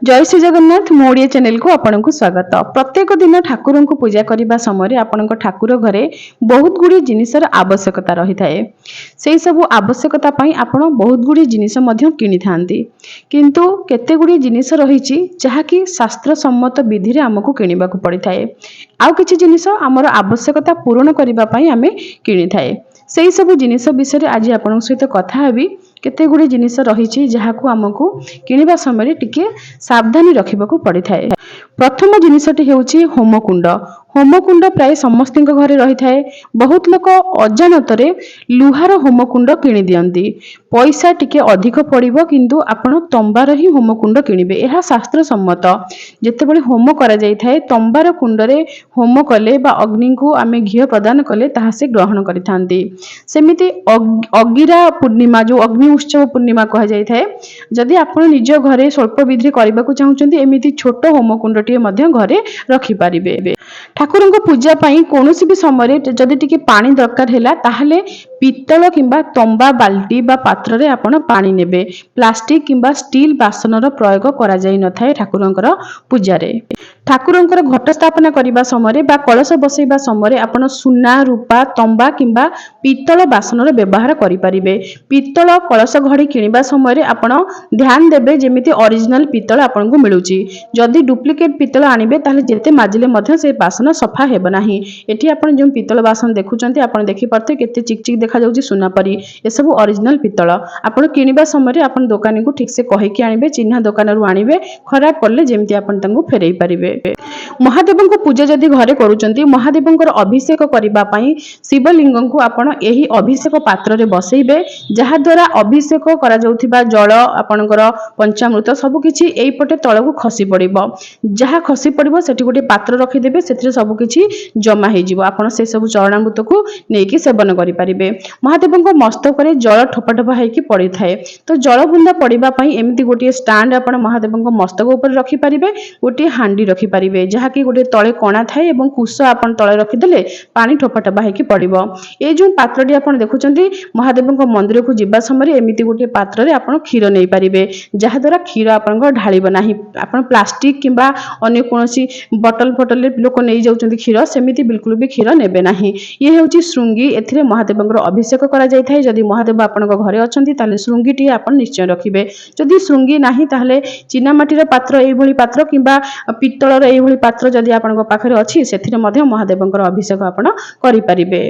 जय श्री जगन्नाथ मो ओडिया चैनल को आपन को स्वागत। प्रत्येक दिन ठाकुर को पूजा करने समय आपण ठाकुर घरे बहुत गुड़ी जिनिसर आवश्यकता रही थाए। से सब आवश्यकता आपण बहुत गुड़ी जिनिस किनी थांती, किंतु केते गुड़ी जिनिस रही जहाँकि शास्त्र सम्मत विधि रे आमको किनिबा को पड़ी थाए। आउ किछि जिनिस आमर आवश्यकता पूर्ण करबा पई आमे किनी थाए। से सब जिनिस विषय आज आपण सहित कथा हेबी। केते गुड़ी जिनिस रही जहाँकु आमको किनिबा समय टिके सावधानी रखिबाकू पड़ी थाए। प्रथम जिनिसटी हेउची होमकुंड। होमकुंड प्राय समस्त घरे रही थाए। बहुत लोक अजानतरे लुहार होमकुंड किणी दियंती। पैसा टिके अधिक पड़िबो, किंतु आपण तंबार ही होमकुंड किनिबे। एहा शास्त्र सम्मत। जेतेबेले होम करा जाय थाए तंबार कुंडरे होम कले बा अग्नि को आमे घी प्रदान कले ताहा से ग्रहण करिथांती। सेमिति अगिरा पूर्णिमा जो अग्नि उत्सव पूर्णिमा कहा जाय थाए, जदि आपण निज घरे स्वल्प विधि करबा को चाहुचंती एमिति छोट होमकुंडटी मध्य घरे रखि पारिबे। ठाकुर को पूजा पाई कोनोसी भी समय जदि टिके पानी दरकार हैला ताहले पित्तल किंबा तंबा बाल्टी बा पात्र रे आपण पानी नेबे। प्लास्टिक किंबा स्टील बासनर प्रयोग करा जाय न थाए ठाकुरंकर पूजा रे। ठाकुरंकर घट स्थापना करिबा समय बा कलश बसैबा समय आपण सुना रूपा तंबा किंबा पित्तल बासनर व्यवहार करि परिबे। पित्तल कलश घड़ी किनिबा समय आपण ध्यान देबे जेमिति ओरिजिनल पित्तल आपण को मिलुची। जदि डुप्लिकेट पित्तल आनिबे ताहले जेते माजिले मध्य से बासन सफा हेब नाही। एठी आपण जो पित्तल बासन देखुचंती आपण देखि परते केते चिकचिक देखा जाउची सुना परी। ए सब ओरिजिनल पित्तल। आपण किनिबा समय आपण दुकानी को ठीक से कहि कि आनिबे, चिन्हा दुकान रु आनिबे। खराब पड़ले जेमिति आपण तंगु फेरई परिबे। महादेव को पूजा जदि घरे करूचंती, महादेवंकर अभिषेक करिबा पई शिवलिंग को आपण एही अभिषेक पात्र रे बसैबे, जहा द्वारा अभिषेक करा जाउथिबा जल आपणकर पंचामृत सब किछि एई पटे तळकु खसी पड़िबो। जहा खसी पड़िबो सेठी गोटे पात्र रखि देबे, सेथिरे सब किछि जमा हे जिवो। आपण से सब चरणामृत को नेकी सेवन करि परिबे। महादेवंक मस्तक रे जल ठोपा ठोपा हेकी पड़ी थाए, तो जल बुंदा पड़िबा पई एमिति गोटे स्टैंड आपण महादेवंक मस्तक ऊपर रखि परिबे। गोटे हांडी रखि परिबे जहा कि गोटे तळे कोणा थाए एवं कुश आपण तळे रखि देले पानी ठोपा ठोपा हेकी पड़िबो। ए जो पात्रटी आपण देखुचंती महादेवंक मंदिर को जिबा समय एमिति गोटे पात्र रे आपण क्षीर नै परिबे, जहा द्वारा क्षीर आपण ढालिबो नाही। आपण प्लास्टिक किंबा अन्य कोनोसी बटल फटल रे लोक नै जाउचंती क्षीर, सेमिति बिल्कुल भी क्षीर नेबे नाही। ये हेउची श्रृंगी। एथिरे महादेवंकर अभिषेक करा जाय थाए। जदि महादेव आपणक घरे अछंती ताले श्रृंगीटी आपण निश्चय रखिबे। जदि श्रृंगी नाही ताहले चीना माटीर पात्र एई भली पात्र किंबा पित्तलर एई भली पात्र जदि आपणक पाखरे अछि सेथिरे मध्ये महादेवंकर अभिषेक आपण करि परिबे।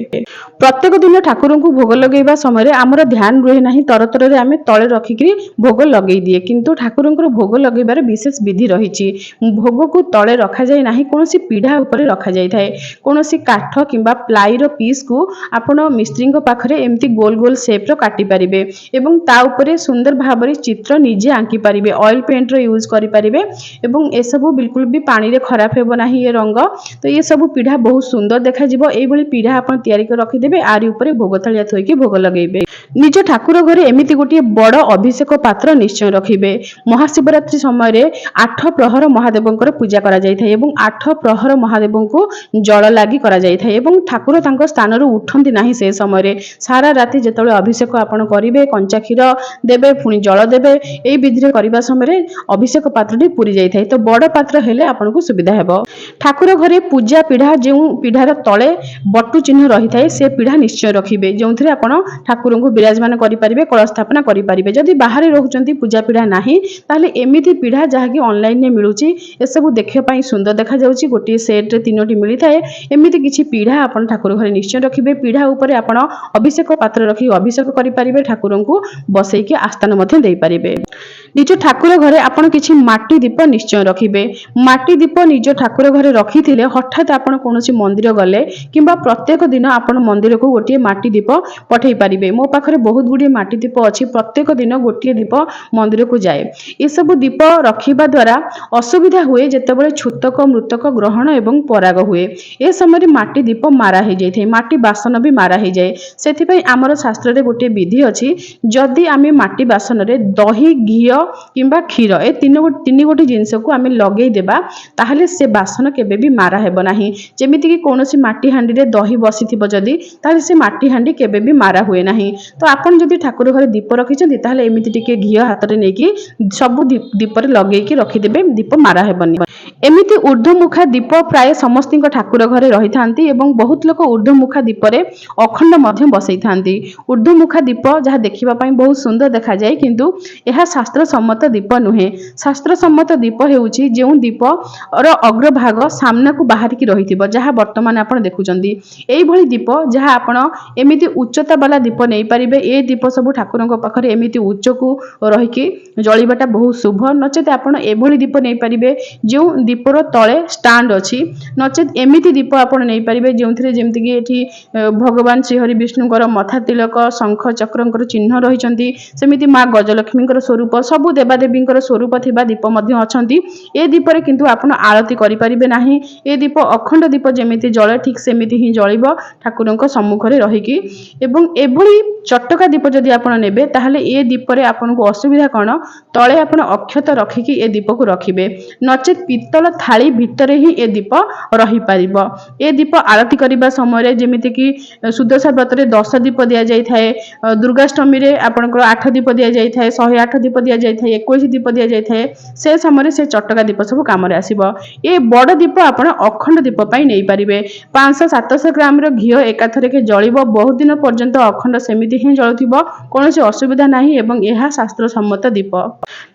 प्रत्येक दिन ठाकुर को भोग लगेबा समय आमर ध्यान रहे नाही, तरतर रे आमे तळे रखिकरी भोग लगेई दिए, किंतु ठाकुरंकर भोग लगेबार विशेष विधि रहिछि। भोग को तळे रखा जाय नाही, कोनोसी पीढ़ा ऊपर रखा जाय थाए। कोनोसी काठ किंबा प्लाईर पीस को आपण मिस्त्रींक पाखरे एमती गोल गोल शेप रो काटी परिबे एवं ता ऊपर सुंदर भाबरे चित्र निजे आंकी परिबे। ऑयल पेंट रो यूज करि परिबे एवं ए सब बिल्कुल भी पानी रे खराब हेबो नाही। ये रंग तो ये सब पीढ़ा बहुत सुंदर देखा जिवो। एई भली पीढ़ा आपण तयारी कर रखि देबे, आरी ऊपर भोग थालिया थोइकी भोग लगेबे। निज ठाकुर घरे एमिति गोटे बड़ अभिषेक पात्र निश्चय रखिबे। महाशिवरात्रि समय रे 8 प्रहर महादेवंकर पूजा करा जाय थाए एवं 8 प्रहर महादेवंको जल लागि करा जाय थाए एवं ठाकुर तांको स्थान रो उठंती नाही। से समय रे सारा राति जेतळे अभिषेक आपण करिवे, कंचा क्षीर देबे, पुनी जल देबे। एई विधि रे करिबा समय रे अभिषेक पात्रटी पूरी जाय थाए, तो बड़ पात्र हेले आपनको सुविधा हेबो। ठाकुर घरे पूजा पीढ़ा जेउ पीढ़ार तळे बटु चिन्ह रही थाए से पीढ़ा निश्चय रखिबे, जोंथरे आपण ठाकुर को विराजमान करि परिबे, कलश स्थापना करि परिबे। जदि बाहरे रहउचंती पूजा पीढ़ा नाही ताले एमिति पीढ़ा जहा कि ऑनलाइन ने मिलुची, ए सब देखिया पई सुंदर देखा जाउची। गोटे सेट रे 3टी मिली थाए। एमिति किछि पीढ़ा आपण ठाकुर घरे निश्चय रखिबे। पीढ़ा ऊपर आपण अभिषेक पात्र रखि अभिषेक करि परिबे, ठाकुर को बसई के आस्थान मध्ये देई परिबे। निज ठाकुर घरे आपण किछि माटी दीप निश्चय रखिबे। माटी दीप निज ठाकुर घरे रखिथिले हठात आपण कोनोसी मंदिर गले किंबा प्रत्येक दिन आपण मंदिर को गोटे माटी दीप पठेई परिबे। मो पाखरे बहुत गुडी माटी दीप अछि, प्रत्येक दिन गोटे दीप मंदिर को जाए। ए सब दीप रखिबा द्वारा असुविधा हुए जेतेबेले छूतक मृतक ग्रहण एवं पराग हुए। ए समय माटी दीप मारा हे जाय थे, माटी बासन भी मारा हे जाए। सेथि पई हमर शास्त्र रे गोटे विधि अछि, जदि आमे माटी बासन रे दही घी किंबा क्षीर ए तीन गोटे जिंस को आमे लगेई देबा ताहले से बासन केबे भी मारा हेबो नाही। जेमिति कि कोनोसी माटी हांडी रे दही बसिथिबो जदी ताहले से माटी हांडी केबे भी मारा हुए नाही। तो आपण जदी ठाकुर घरे दीप रखिछन्ती ताहले एमिति टिके घियो हातरे नेकी सब दीप रे लगेकी रखिदेबे, दीप मारा हेबनी। एमिति ऊर्ध्वमुखा दीप प्राय समस्तिंक ठाकुर घरे रही थांती एवं बहुत लोक ऊर्ध्वमुखा दीप रे अखंड मध्य बसई थांती। ऊर्ध्वमुखा दीप जहाँ देखिबा पई बहुत सुंदर देखा जाए, किंतु यह शास्त्र सम्मत दीप नुहे। शास्त्र सम्मत दीप हेउची जेउ दीप और अग्रभाग सामना को बाहर की रहिथिबो, जहाँ वर्तमान आपण देखुचंदी। एई भली दीप जहाँ आपण एमिति उच्चता वाला दीप नै परिबे। ए दीप सब ठाकुरंक पाखरे एमिति उच्च को रहिकी जळिबाटा बहुत शुभ। नचेत आपण एभली दीप नै परिबे जो दीपर तले स्टैंड अछि, नचेत एमिति दीप आपण नै परिबे जेउथिरे जेमति कि एठी भगवान श्री हरि विष्णुकर मथा तिलक शंख चक्रंकर चिन्ह रहिचंती, सेमिति मां गजलक्ष्मीकर स्वरूप सबु देवादेवींकर स्वरूप थिबा दीप मध्ये अछंती। ए दीपरे किंतु आपण आरती करि परिबे नाही। ए दीप अखंड दीप जेमिति जळे ठीक सेमिति ही जळिबो ठाकुरंक सम्मुखरे रहिकी। एवं एभली चटका दीप जदि आपण नेबे ताहले ए दीपरे आपनको असुविधा कोन, तळे आपण अक्षत रखिकी ए दीप को रखिबे, नचेत पित्तल थाली भितरे ही ए दीप रही परिबो। ए दीप आरती करिबा समय जेमिति कि सुदशा व्रत रे 10 दीप दिया जाय थाए, दुर्गाष्टमी रे आपनकर 8 दीप दिया जाय थाए, 108 दीप दिया जाय थाए, 21 दीप दिया जाय थाए, से समय से चटका दीप सब काम रे आसीबो। ए बड़ दीप आपण अखंड दीप पई नै परिबे। 500-700 ग्राम रो घियो एकाथरे के जळिबो, बहुत दिन पर्यंत अखंड सेमिति ही जळुथिबो, कोनोसी असुविधा नाही एवं एहा शास्त्र सम्मत दीप।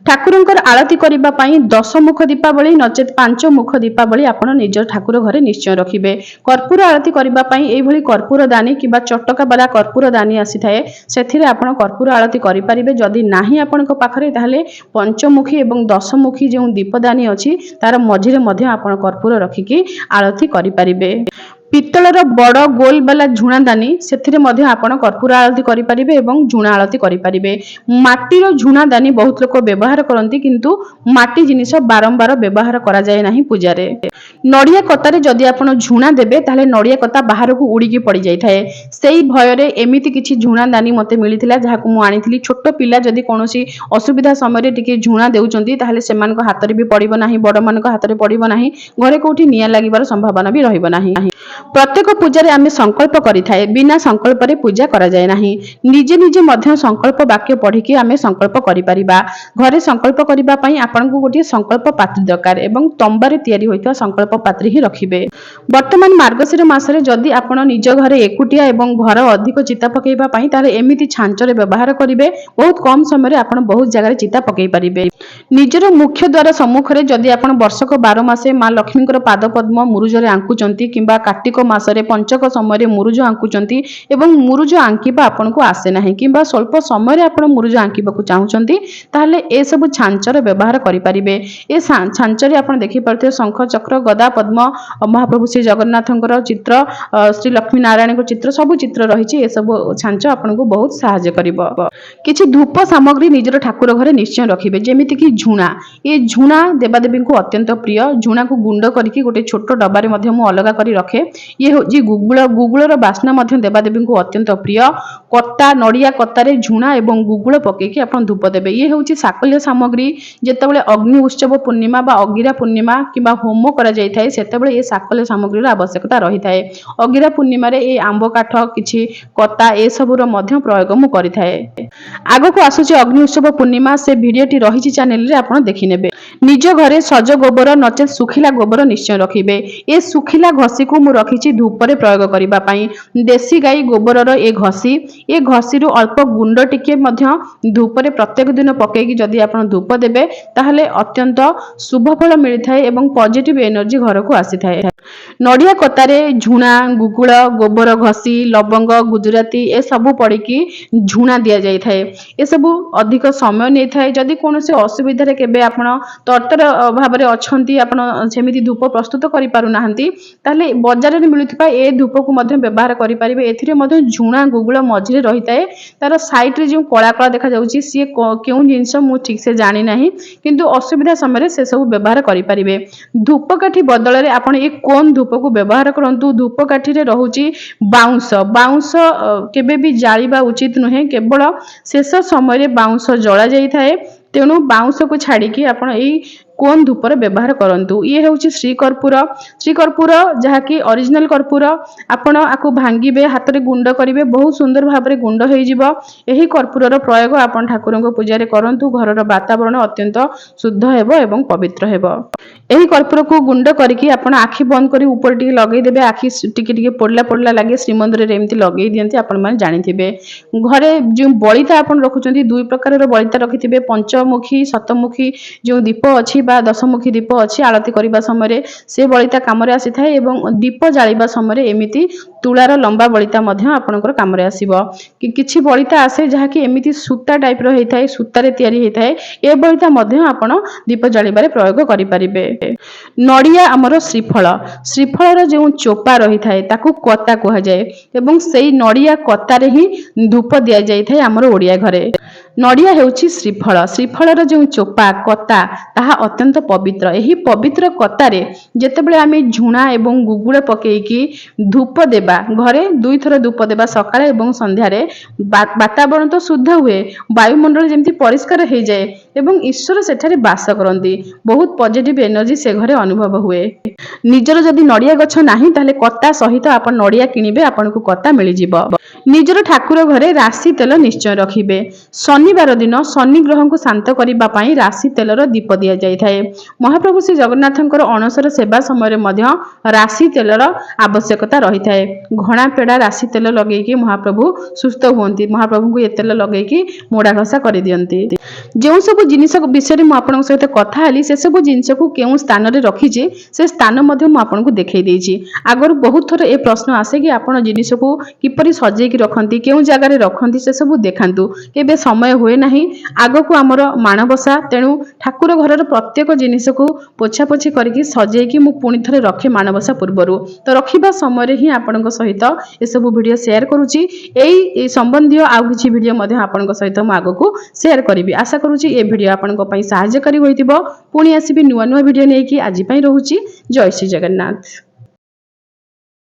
ठाकुरंकर आरती करिबा पई 10 मुख दीपावली नचेत 5 मुख दीपावली आपण निज ठाकुर घरे निश्चय रखिबे। कर्पूर आरती करिबा पई एई भली कर्पूर दानी किबा चटका वाला कर्पूर दानी आसी थाए, सेथिरे आपण कर्पूर आरती करि परिबे। जदि नाही आपणक पाखरे ताहले पंचमुखी एवं 10 मुखी जे दीपदानी अछि तार मझिरे मध्ये आपण कर्पूर रखिकी आरती करि परिबे। पित्तलर बड़ गोल वाला झुणा दानी सेथिरे मध्ये आपण कर्पूर आरती करि परिबे एवं झुणा आरती करि परिबे। माटीर झुणा दानी बहुत लोक व्यवहार करंती, किंतु माटी जिनिस बारंबार व्यवहार करा जाय नाही पूजा रे। नडिया कतारे जदि आपण झुणा देबे ताहले नडिया कता बाहर को उड़ी की पड़ी जाय थाए। सेई भय रे एमिति किछि झुणा दानी मते मिलिथिला, जहा को मु आनिथिली। छोट पिला जदि कोनोसी असुविधा समय रे टिके झुणा देउचंती ताहले सेमान को हाथ रे भी पड़िबो नाही, बड़ मान को हाथ रे पड़िबो नाही, घरे कोठी निया लागिबार संभावना भी रहिबो नाही। प्रत्येक पूजा रे आमे संकल्प करि थाए, बिना संकल्प रे पूजा करा जाय नाही। निजे निजे मध्य संकल्प वाक्य पढ़ी कि आमे संकल्प करि परिबा। घरे संकल्प करिबा पई आपन को गोटे संकल्प पात्री दरकार एवं तंबारे तयारी होइता संकल्प पात्री ही रखिबे। वर्तमान मार्गशीर मासरे जदि आपण निज घरे एकुटिया एवं घर अधिक चिता पकेइबा पई तारे एमिति छांचरे व्यवहार करिवे। बहुत कम समय रे आपण बहुत जगह चिता पकेइ परिबे। निजर मुख्य द्वार सम्मुख रे जदि आपण वर्षक 12 मासे मां लक्ष्मीकर पाद पद्म मुरुज रे आंकुचंती किंबा कार्तिक मासरे पंचक समय रे मुरुज आंकुचंती एवं मुरुज आंकिबा आपण को आसे नाही किंबा स्वल्प समय रे आपण मुरुज आंकिबा को चाहुचंती ताहले ए सब छांचर व्यवहार करि परिबे। ए छांचरे आपण देखि परथे शंख चक्र गदा पद्म महाप्रभु श्री जगन्नाथंकर चित्र, श्री लक्ष्मी नारायण को चित्र, सब चित्र रहिछि। ए सब छांच आपण को बहुत सहाय्य करिवो। किछि धूप सामग्री निजर ठाकुर घरे निश्चय रखिबे, जेमिति कि झुणा। ए झुणा देवादेवी को अत्यंत प्रिय। झुणा को गुंड करके गोटे छोट डब्बा रे मध्ये मु अलगा करी रखे। ये होची गुगुलर बास्ना मध्ये देवादेवी को अत्यंत प्रिय। कट्टा नडिया कतारे झुणा एवं गुगुल पकेकी आपण धूप देबे। ये होची साकल्य सामग्री। जेतेबेले अग्नि उत्सव पूर्णिमा बा अगिरा पूर्णिमा किबा होम करा जाय थाए सेतेबेले ए साकल्य सामग्रीर आवश्यकता रही थाए। अगिरा पूर्णिमा रे ए आंब काठ किछि कता ए सबुर मध्ये प्रयोग मु करि थाए। आगो को आसुची अग्नि उत्सव पूर्णिमा, से भिडियोटी रहिछि चैनल रे आपण देखि नेबे। निज घरे सज गोबर नचे सुखिला गोबर निश्चय रखिबे। ए सुखिला घसी को मु रखिछि धूप रे प्रयोग करिबा पई। देसी गाई गोबरर ए घसी रु अल्प गुंड टिके मध्ये धूप रे प्रत्येक दिन पकेकी जदि आपण धूप देबे ताहले अत्यंत शुभ फल मिलि थाए एवं पॉजिटिव एनर्जी घर को आसी थाए। नडिया कतारे झुणा गुगुल गोबर घसी लवंग गुजराती ए सबु पड़िकी झुणा दिया जाय थाए। ए सबु अधिक समय नै थाए। जदि कोनोसे असुविधा रे केबे आपण तर्तर भाव रे अछंती, आपण सेमिति धूप प्रस्तुत करि पारु नाहंती, ताले बाजार रे मिलुथिबा ए धूप को मध्ये व्यवहार करि परिबे। एथिरे मध्ये झुणा गुगुल मझिरे रही थाए। तार साइड रे जो कला कला देखा जाउची सी केउ जिंस मु ठीक से जानि नाही, किंतु असुविधा समय रे से सब व्यवहार करि परिबे। धूप काठी बदल रे आपण ए कोन धूप को व्यवहार करंतु। धूप काठी रे रहुची बाउंस केबे भी जालिबा उचित नहे। केवल शेष समय रे बाउंस जळा जाई थाए। तेणु बाउंस को छाड़ी कि आपण एई कोन धूपर व्यवहार करंतु। ये होउची श्री कर्पूर जहाँकि ओरिजिनल कर्पूर आपण आकु भांगिबे हाथ रे गुंड करिवे बहुत सुंदर भाबरे गुंड होई जिवो। एही कर्पूरर प्रयोग आपण ठाकुरଙ୍କ पूजारे करंतु घरर वातावरण अत्यंत शुद्ध हेबो एवं पवित्र हेबो। एही कर्पूर को गुंड करिकि आपण आखि बंद करी ऊपर टिके लगेई देबे आखि टिके पोडला पोडला लागे श्रीमंदिर रे एमती लगेई दियंती आपण माने जानिथिबे। घरे जो बलिता आपण रखुचंती दुई प्रकारर बलिता रखिथिबे पंचमुखी सतमुखी जो दीप अछि बा दशमुखी दीप अछि आरती करिबा समय से बलिता काम रे आसी थाए एवं दीप जालिबा समय एमिति तुलार लंबा बलिता मध्य आपणकर काम रे आसीबो। किछि बलिता आसे जहा कि एमिति सूता टाइप रो हेइथाय सूता रे तयारी हेइथाय ए बलिता मध्य आपण दीप जालिबारे प्रयोग करि परिबे। नडिया हमर श्रीफल जो चोपा रही थाए ताकू कता कहा जाए एवं सेई नडिया कतारे ही धूप दिया जाय थाए हमर ओडिया घरे। नडिया हेउची श्रीफलर जो चोपा कता ताहा अत्यंत पवित्र। एही पवित्र कतारे जेतेबेले आमे झुणा एवं गुगुळ पकेइकी धूप देबा घरे दुई थर धूप देबा सकाळे एवं संध्यारे वातावरण तो शुद्ध हुए वायुमंडल जेमती परिष्कार हो जाए एवं ईश्वर सेठारे वास करती बहुत पॉजिटिव एनर्जी से घरे अनुभव हुए। निजर जदि नडिया गछ नाही ताले कता सहित आपण नडिया किनिबे आपनको कता मिली जिवो। निजर ठाकुर घरे राशि तेल निश्चय रखिबे। शनिवार दिन शनि ग्रह को शांत करबा पई राशि तेलर दीप दिया जाय थाए। महाप्रभु श्री जगन्नाथंकर अणसर सेवा समय मध्य राशि तेलर आवश्यकता रही थाए। घणा पेड़ा राशि तेल लगेकी महाप्रभु सुस्थ हुअंती। महाप्रभु को ए तेल लगेकी मोड़ा घसा कर दियंती। जो सब जिनिस विषय में आपन सहित कथा हली से सब जिनिस को केउ स्थान रे रखिजे से स्थान मध्य मु आपन को देखै देछि। आगर बहुत थर ए प्रश्न आसे कि आपन जिनिस को किपरि सजे कि रखंती केउ जगह रे रखंती से सब देखांतु। केबे समय हुए नाही आगो को हमर मानबसा तेणु ठाकुर घरर प्रत्येक जिनिस को पोछा पोछि करके सजे कि मु पुनी थरे रखे मानबसा पूर्वरु तो रखिबा समय रे ही आपन सहित ए सब वीडियो शेयर करूची। एई संबंधी आउ किछि वीडियो मध्य आपन सहित मु आगो को शेयर करिवि। आशा करूची ए वीडियो आपन को पई सहाय्यकारी होइतिबो। पुणी आसीबि नुवा नुवा वीडियो नेकी आजि पई रहूची। जय श्री जगन्नाथ।